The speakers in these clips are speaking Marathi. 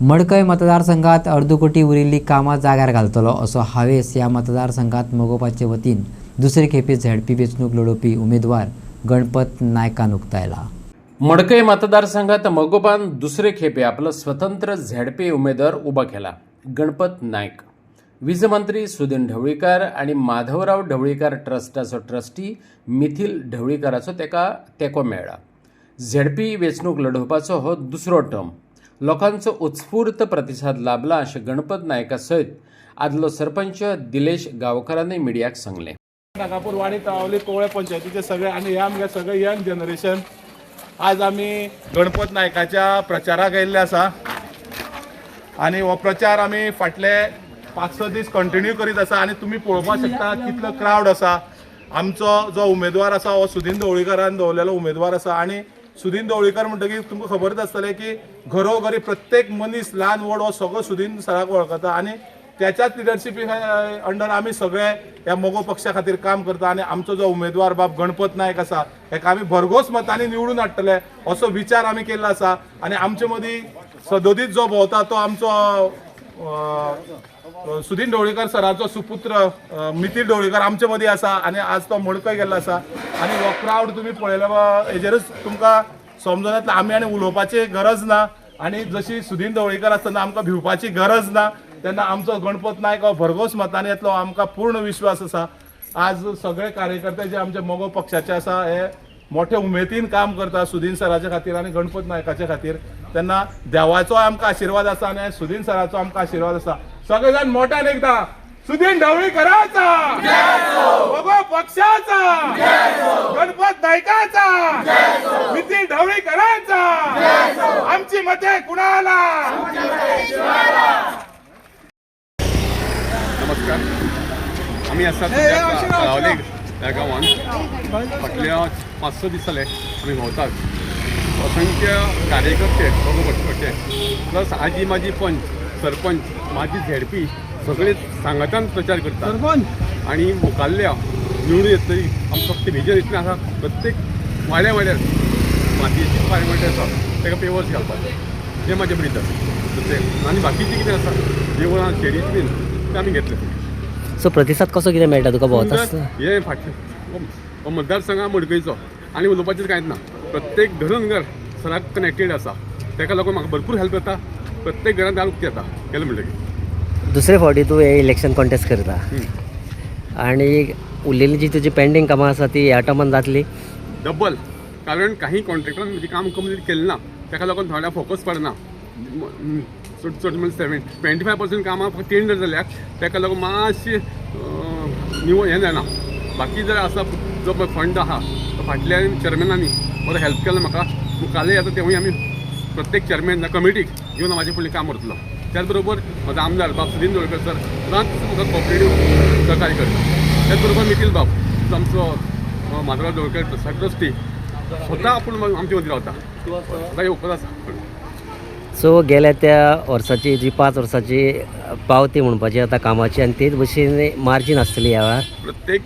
मडकय मतदारसंघात अर्दकोटी उरिल्ली कामां जाग्यार घालतलो असो हावेस ह्या मतदारसंघात मोगोपाचे वतीन दुसरे खेपे झेडपी वेंचणूक लडोवपी उमेदवार गणपत नायकान उक्तायला। मडकय मतदारसंघात मोगोपान दुसरे खेपे आपलो स्वतंत्र झेडपी उमेदवार उबा केला। गणपत नायक वीज मंत्री सुदीन ढवळीकर आणि माधवराव ढवळीकर ट्रस्टाचो ट्रस्टी मिथिल ढवळीकराचो तेका तेको मेळ्ळा। झेडपी वेंचणूक लडोवपाचो हो दुसरो टर्म। लोकांचो उत्स्फूर्त प्रतिसाद लाभला अशें गणपत नायका सयत आदलो सरपंच दिलेश गांवकरांनी मिडियाक सांगलें। नागापूर वाडी तळावली कोवळे पंचायतीचे सगळे आणि हे आमगे सगळे यंग जनरेशन आज आम्ही गणपत नायकाच्या प्रचाराक आयिल्ले आसा आणि हो प्रचार आम्ही फाटले 5-6 दीस कंटिन्यू करीत आसा आणि तुम्ही पळोवपाक शकता कितलो क्राउड आसा। आमचो जो उमेदवार आसा हो सुदीन ढवळीकरान दवरलेलो उमेदवार आसा आणि सुदीन ढवळीकर म्हणटकीर तुमकां खबरच आसतलें की घरोघरी प्रत्येक मनीस ल्हान व्हड हो सगळो सुदीन सराक वळखता आणि त्याच्याच लिडरशिपी अंडर आम्ही सगळे ह्या मोगो पक्षा खातीर काम करता आणि आमचो जो उमेदवार बाब गणपत नायक आसा हेका आमी भरघोस मतांनी निवडून हाडटले असो विचार आमी केल्लो आसा। आणि आमचे मदीं सदोदीत जो भोंवता तो आमचो सुदीन ढवळीकर सराचो सुपुत्र मिथिल ढवळीकर आमचे मदीं आसा आणि आज तो मडकय गेल्लो आसा आणि हो क्राउड तुमी पळयलो हेजेरच तुमकां समजून येतलें आमी आनी उलोवपाची गरज ना आणि जशी सुदीन ढवळीकर आसतना आमकां भिवपाची गरज ना तेन्ना आमचो गणपत नायक हो भरघोस मतांनी येतलो आमकां पूर्ण विश्वास आसा। आज सगळे कार्यकर्ते जे आमचे मोगो पक्षाचे आसा हे मोठे उमेदीन काम करता सुदीन सराच्या खातीर आणि गणपत नायकाच्या खातीर। तेन्ना देवाचो आमकां आशिर्वाद आसा आणि सुदीन सराचो आमकां आशिर्वाद आसा। सगळे जाण मोठ्यान एकदा सुदीन ढवळीकराचा मोगो पक्षाचा गणपत नायकाचा मिथिल ढवळीकराचा आमची मते कुणाला। नमस्कार, आम्ही आसा तळावले ह्या गांवांत फाटल्या 5-6 दीस जाले आमी भोंवतात। असंख्य कार्यकर्ते भोगपट्टे प्लस आजी माजी पंच सरपंच माजी झेडपी सगळे सांगातान प्रचार करतात आणि मुखाल्ल्या निवडून येतली आमकां फक्त भिजन इतलें आसा प्रत्येक वाड्या वाड्यार मातयेची पायवट आसा ताका पेवर्स घालपाक जे म्हाजे बरयतात आनी बाकीचें कितें आसा देवळां शेडीच बीन ते आमी घेतले। सो प्रतिसाद कसो कितें मेळटा तुका भोंवता? हे फाटले मतदारसंघा मडकयचो आणि उलोवपाचें कांयच ना। प्रत्येक घरान घर सराक कनेक्टेड आसा ताका लागून म्हाका भरपूर हेल्प जाता। प्रत्येक घरान दार उक्ती येता केलें म्हणटकीर। दुसरे फावटी तूं हे इलेक्शन कॉन्टेस्ट करता आणि उरलेली जी तुजी पेंडींग कामां आसा ती ह्या टर्मान जातली डबल, कारण काही कॉन्ट्रॅक्टरान म्हणजे काम कंप्लीट केलें ना ताका लागून थोड्या फोकस पडना। चड म्हणजे 75% कामां फक्त टेंडर जाल्यात ताका लागून मातशी निवड हें जायना। बाकी जर आसा जो फंड आहा तो फाटल्या चेअरमॅनांनी बरो हेल्प केलो म्हाका। मुखाल्ले येता तेवूय आमी प्रत्येक चेअरमॅन कमिटीक घेवन म्हाजें फुडलें काम करतलो। त्याच बरोबर म्हाजो आमदार बाब सुदीन ढवळीकर सर सदांच म्हाका कॉपरेटीव सहकार्य करता। त्याच बरोबर मिथिल बाब आमचो माधवराव ढवळीकर ट्रस्टी स्वता आपूण आमचे मदीं रावता सदां येवपाच आसा। सो गेल्या त्या वर्साची जी 5 वर्साची पावती म्हणपाची आता कामाची आणि तेच भशेन मार्जीन आसतली ह्या वेळार प्रत्येक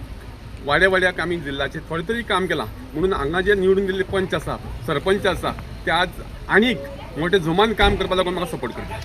वाड्या वाड्याक आमी जिल्ल्याचें थोडें तरी काम केलां म्हणून हांगा जे निवडून दिल्ले पंच आसा सरपंच आसा ते आज आनीक मोठे जोमान काम करपा लागून म्हाका सपोर्ट करता।